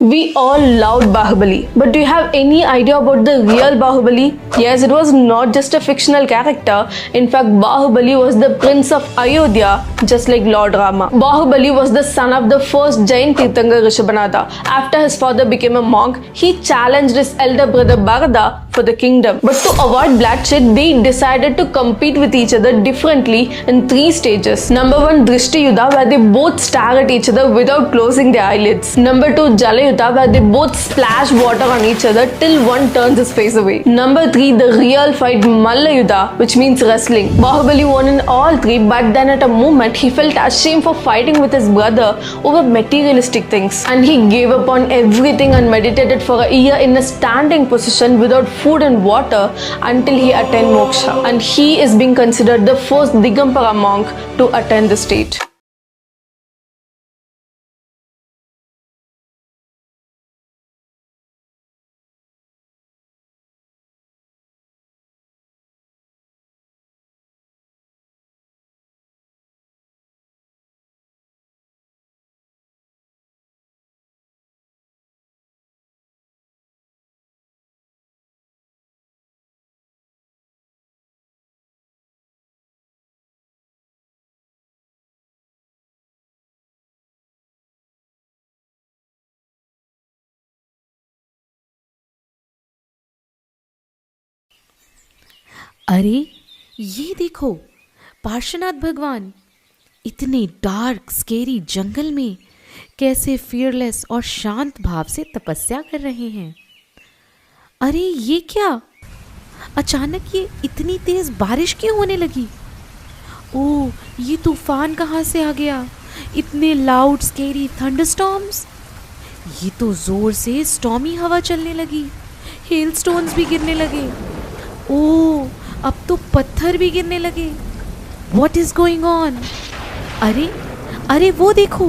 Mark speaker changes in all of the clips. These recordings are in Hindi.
Speaker 1: We all loved Bahubali, but do you have any idea about the real Bahubali? Yes, it was not just a fictional character. In fact, Bahubali was the prince of Ayodhya, just like Lord Rama. Bahubali was the son of the first Jain Tirthankar Rishabhanatha. After his father became a monk, he challenged his elder brother Bharata for the kingdom. But to avoid bloodshed, they decided to compete with each other differently in 3 stages. Number 1, Drishti Yuddha, where they both stare at each other without closing their eyelids. Number 2, Jala Yuddha, where they both splash water on each other till one turns his face away. Number 3, the real fight, Malla Yuddha, which means wrestling. Bahubali won in all 3, but then at a moment he felt ashamed for fighting with his brother over materialistic things, and he gave up on everything and meditated for a year in a standing position without food and water until he attained moksha. And he is being considered the first Digampara monk to attain the state.
Speaker 2: अरे ये देखो, पार्श्वनाथ भगवान इतने डार्क स्केरी जंगल में कैसे फियरलेस और शांत भाव से तपस्या कर रहे हैं। अरे ये क्या, अचानक ये इतनी तेज बारिश क्यों होने लगी? ओह, ये तूफान कहाँ से आ गया? इतने लाउड स्केरी थंडरस्टॉर्म्स। ये तो जोर से स्टॉर्मी हवा चलने लगी, हेलस्टोन्स भी गिरने लगे। ओह, अब तो पत्थर भी गिरने लगे। What is going on? अरे वो देखो,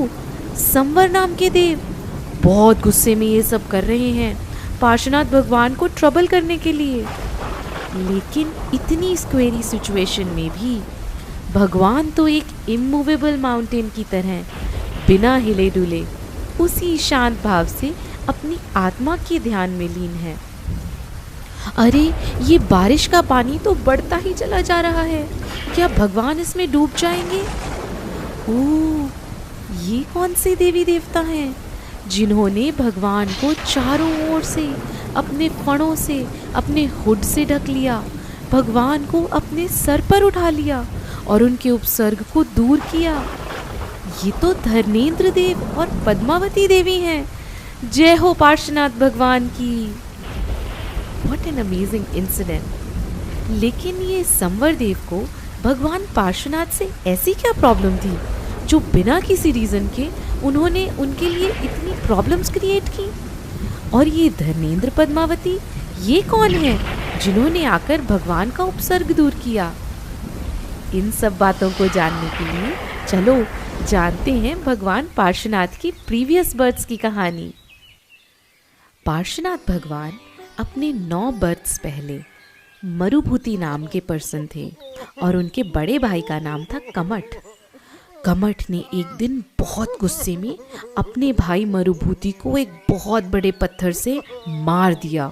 Speaker 2: संवर नाम के देव बहुत गुस्से में ये सब कर रहे हैं पार्श्वनाथ भगवान को ट्रबल करने के लिए। लेकिन इतनी स्क्वेरी सिचुएशन में भी भगवान तो एक इमूवेबल माउंटेन की तरह बिना हिले डुले उसी शांत भाव से अपनी आत्मा के ध्यान में लीन है। अरे ये बारिश का पानी तो बढ़ता ही चला जा रहा है, क्या भगवान इसमें डूब जाएंगे? ओह, ये कौन से देवी देवता हैं जिन्होंने भगवान को चारों ओर से अपने फणों से, अपने हुड से ढक लिया, भगवान को अपने सर पर उठा लिया और उनके उपसर्ग को दूर किया? ये तो धर्मेंद्र देव और पद्मावती देवी हैं। जय हो पार्श्वनाथ भगवान की। What an amazing incident! लेकिन ये संवर देव को भगवान पार्श्वनाथ से ऐसी क्या प्रॉब्लम थी जो बिना किसी रीज़न के उन्होंने उनके लिए इतनी प्रॉब्लम्स क्रिएट की? और ये धर्मेंद्र पद्मावती, ये कौन है जिन्होंने आकर भगवान का उपसर्ग दूर किया? इन सब बातों को जानने के लिए चलो जानते हैं भगवान पार्श्वनाथ की प्रीवियस बर्थ्स की कहानी। पार्श्वनाथ भगवान अपने 9 बर्थ्स पहले मरुभूति नाम के पर्सन थे और उनके बड़े भाई का नाम था कमठ। कमठ ने एक दिन बहुत गुस्से में अपने भाई मरुभूति को एक बहुत बड़े पत्थर से मार दिया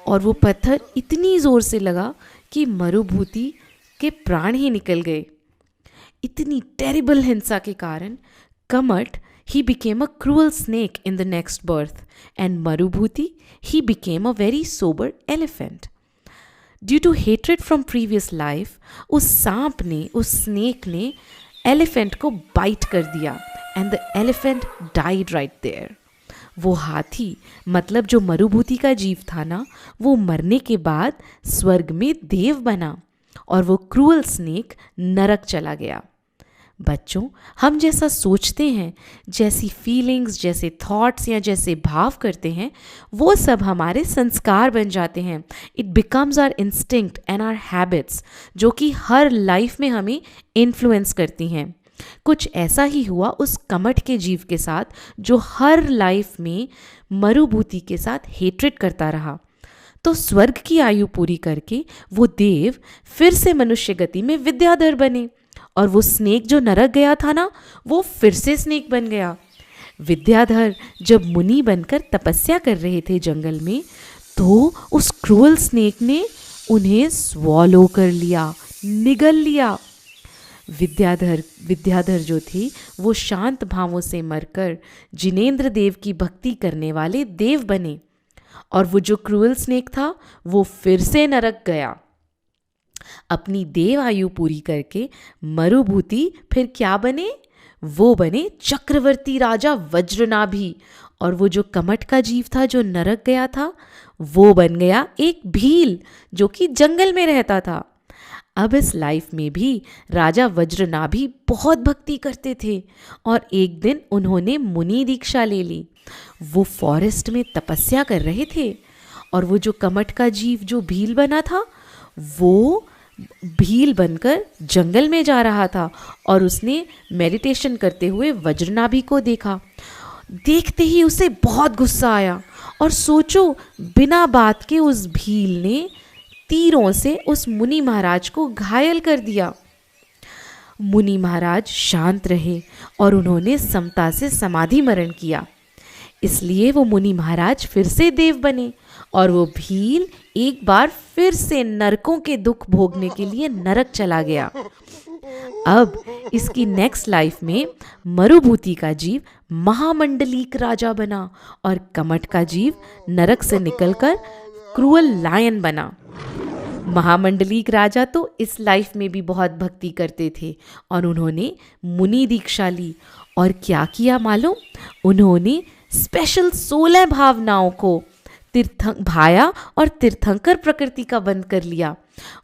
Speaker 2: और वो पत्थर इतनी ज़ोर से लगा कि मरुभूति के प्राण ही निकल गए। इतनी टेरिबल हिंसा के कारण Kamath he became a cruel snake in the next birth, and Marubhuti, he became a very sober elephant. Due to hatred from previous life, उस सांप ने, उस snake ने elephant को bite कर दिया and the elephant died right there. वो हाथी, मतलब जो मरुभूति का जीव था ना, वो मरने के बाद स्वर्ग में देव बना और वो क्रूअल स्नेक नरक चला गया। बच्चों, हम जैसा सोचते हैं, जैसी फीलिंग्स, जैसे थॉट्स या जैसे भाव करते हैं, वो सब हमारे संस्कार बन जाते हैं। It becomes our instinct and our habits, जो कि हर लाइफ में हमें इन्फ्लुएंस करती हैं। कुछ ऐसा ही हुआ उस कमठ के जीव के साथ जो हर लाइफ में मरुभूति के साथ हेट्रेड करता रहा। तो स्वर्ग की आयु पूरी करके वो देव फिर से मनुष्य गति में विद्याधर बने और वो स्नेक जो नरक गया था ना, वो फिर से स्नेक बन गया। विद्याधर जब मुनि बनकर तपस्या कर रहे थे जंगल में, तो उस क्रूअल स्नेक ने उन्हें स्वॉलो कर लिया, निगल लिया। विद्याधर जो थे वो शांत भावों से मरकर जिनेंद्र देव की भक्ति करने वाले देव बने, और वो जो क्रूअल स्नेक था वो फिर से नरक गया। अपनी देव आयु पूरी करके मरुभूति फिर क्या बने? वो बने चक्रवर्ती राजा वज्रनाभि, और वो जो कमट का जीव था जो नरक गया था वो बन गया एक भील जो कि जंगल में रहता था। अब इस लाइफ में भी राजा वज्रनाभि बहुत भक्ति करते थे, और एक दिन उन्होंने मुनि दीक्षा ले ली। वो फॉरेस्ट में तपस्या कर रहे थे, और वो जो कमट का जीव जो भील बना था वो भील बनकर जंगल में जा रहा था, और उसने मेडिटेशन करते हुए वज्रनाभि को देखा। देखते ही उसे बहुत गुस्सा आया, और सोचो बिना बात के उस भील ने तीरों से उस मुनि महाराज को घायल कर दिया। मुनि महाराज शांत रहे और उन्होंने समता से समाधि मरण किया। इसलिए वो मुनि महाराज फिर से देव बने, और वो भील एक बार फिर से नरकों के दुख भोगने के लिए नरक चला गया। अब इसकी नेक्स्ट लाइफ में मरुभूति का जीव महामंडलीक राजा बना, और कमट का जीव नरक से निकलकर क्रूअल लायन बना। महामंडलीक राजा तो इस लाइफ में भी बहुत भक्ति करते थे, और उन्होंने मुनि दीक्षा ली, और क्या किया मालूम? उन्होंने स्पेशल 16 भावनाओं को भाया और तीर्थंकर प्रकृति का बंद कर लिया।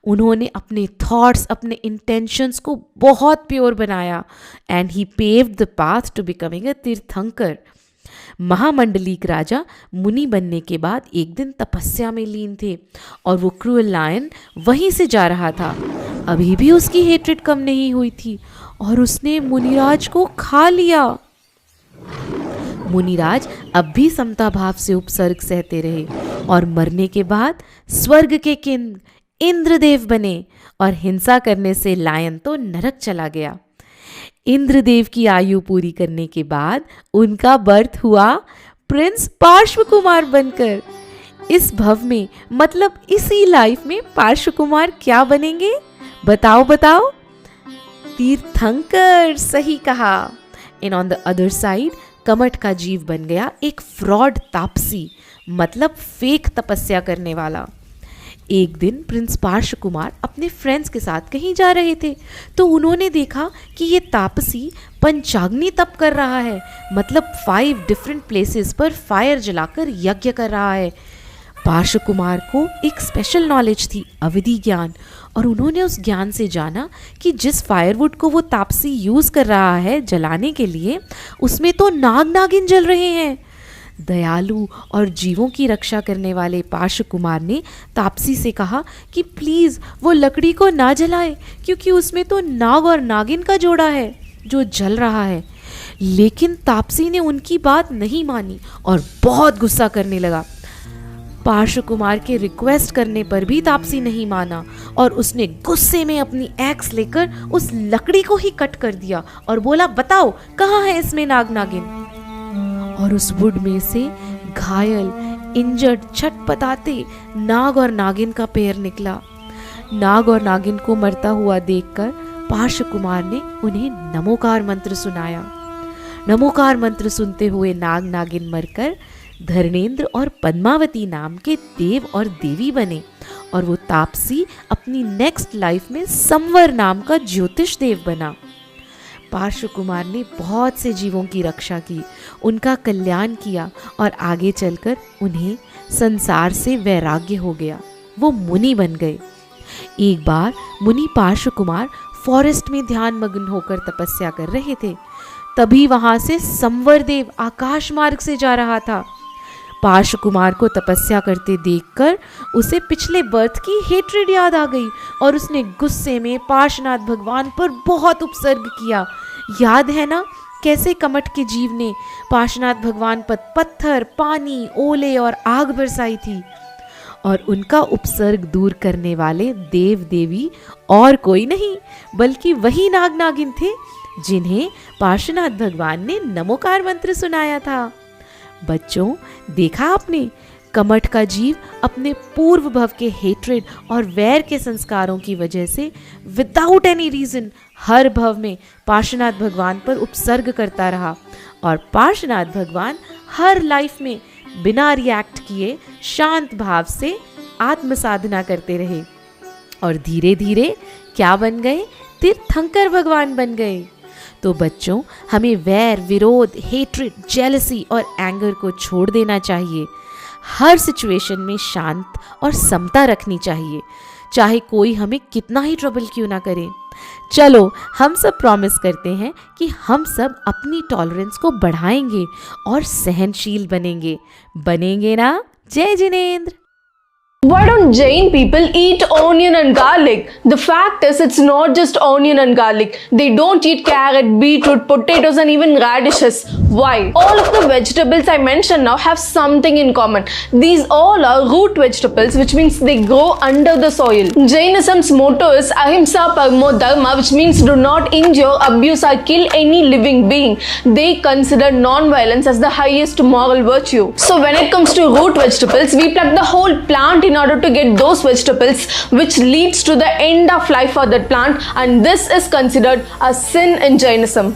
Speaker 2: उन्होंने अपने थॉट्स, अपने इंटेंशंस को बहुत प्योर बनाया, and he paved the path to becoming a tirthankar. महामंडलीक राजा मुनि बनने के बाद एक दिन तपस्या में लीन थे, और वो क्रूअल लायन वहीं से जा रहा था। अभी भी उसकी हेट्रेड कम नहीं हुई थी, और उसने मुनिराज को खा लिया। मुनिराज अब भी समता भाव से उपसर्ग सहते रहे, और मरने के बाद स्वर्ग के किंग इंद्रदेव बने, और हिंसा करने से लायन तो नरक चला गया। इंद्रदेव की आयु पूरी करने के बाद उनका बर्थ हुआ प्रिंस पार्श्व कुमार बनकर। इस भव में, मतलब इसी लाइफ में, पार्श्व कुमार क्या बनेंगे? बताओ बताओ। तीर्थंकर, सही कहा। And on the other side Kamath का जीव बन गया एक फ्रॉड तापसी, मतलब फेक तपस्या करने वाला। एक दिन प्रिंस पार्श्व कुमार अपने फ्रेंड्स के साथ कहीं जा रहे थे, तो उन्होंने देखा कि ये तापसी पंचाग्नि तप कर रहा है, मतलब 5 डिफरेंट प्लेसेस पर फायर जलाकर यज्ञ कर रहा है। पार्श्व कुमार को एक स्पेशल नॉलेज थी, अविधि ज्ञान, और उन्होंने उस ज्ञान से जाना कि जिस फायरवुड को वो तापसी यूज़ कर रहा है जलाने के लिए, उसमें तो नाग नागिन जल रहे हैं। दयालु और जीवों की रक्षा करने वाले पार्श्व कुमार ने तापसी से कहा कि प्लीज़ वो लकड़ी को ना जलाए, क्योंकि उसमें तो नाग और नागिन का जोड़ा है जो जल रहा है। लेकिन तापसी ने उनकी बात नहीं मानी और बहुत गुस्सा करने लगा। पार्श्व कुमार के रिक्वेस्ट करने पर भी तापसी नहीं माना, और उसने गुस्से में अपनी एक्स लेकर उस लकड़ी को ही कट कर दिया और बोला, बताओ कहाँ है इसमें नाग नागिन। और उस वुड में से घायल, इंजर्ड, छटपटाते नाग और नागिन का पैर निकला। नाग और नागिन को मरता हुआ देखकर पार्श्व कुमार ने उन्हें नमोकार मंत्र सुनाया। नमोकार मंत्र सुनते हुए नाग नागिन मरकर धर्मेंद्र और पद्मावती नाम के देव और देवी बने, और वो तापसी अपनी नेक्स्ट लाइफ में संवर नाम का ज्योतिष देव बना। पार्श्व कुमार ने बहुत से जीवों की रक्षा की, उनका कल्याण किया, और आगे चलकर उन्हें संसार से वैराग्य हो गया। वो मुनि बन गए। एक बार मुनि पार्श्व कुमार फॉरेस्ट में ध्यान मग्न होकर तपस्या कर रहे थे। तभी वहां से संवर देव आकाश मार्ग से जा रहा था। पार्श्व कुमार को तपस्या करते देखकर उसे पिछले बर्थ की हेट्रेड याद आ गई, और उसने गुस्से में पार्श्वनाथ भगवान पर बहुत उपसर्ग किया। याद है ना कैसे कमट के जीव ने पार्श्वनाथ भगवान पर पत्थर, पानी, ओले और आग बरसाई थी। और उनका उपसर्ग दूर करने वाले देव देवी और कोई नहीं बल्कि वही नाग नागिन थे जिन्हें पार्श्वनाथ भगवान ने नमोकार मंत्र सुनाया था। बच्चों, देखा आपने, कमठ का जीव अपने पूर्व भव के हेट्रेड और वैर के संस्कारों की वजह से विदाउट एनी रीजन हर भव में पार्श्वनाथ भगवान पर उपसर्ग करता रहा, और पार्श्वनाथ भगवान हर लाइफ में बिना रिएक्ट किए शांत भाव से आत्म साधना करते रहे, और धीरे धीरे क्या बन गए? तीर्थंकर भगवान बन गए। तो बच्चों, हमें वैर, विरोध, हेट्रेड, जेलसी और एंगर को छोड़ देना चाहिए। हर सिचुएशन में शांत और समता रखनी चाहिए, चाहे कोई हमें कितना ही ट्रबल क्यों ना करे। चलो, हम सब प्रॉमिस करते हैं कि हम सब अपनी टॉलरेंस को बढ़ाएंगे और सहनशील बनेंगे ना? जय Jinendra.
Speaker 1: Why don't Jain people eat onion and garlic? The fact is, it's not just onion and garlic. They don't eat carrot, beetroot, potatoes, and even radishes. Why? All of the vegetables I mentioned now have something in common. These all are root vegetables, which means they grow under the soil. Jainism's motto is Ahimsa Paramo Dharma, which means do not injure, abuse, or kill any living being. They consider non-violence as the highest moral virtue. So when it comes to root vegetables, we pluck the whole plant in order to get those vegetables, which leads to the end of life for that plant, and this is considered a sin in Jainism.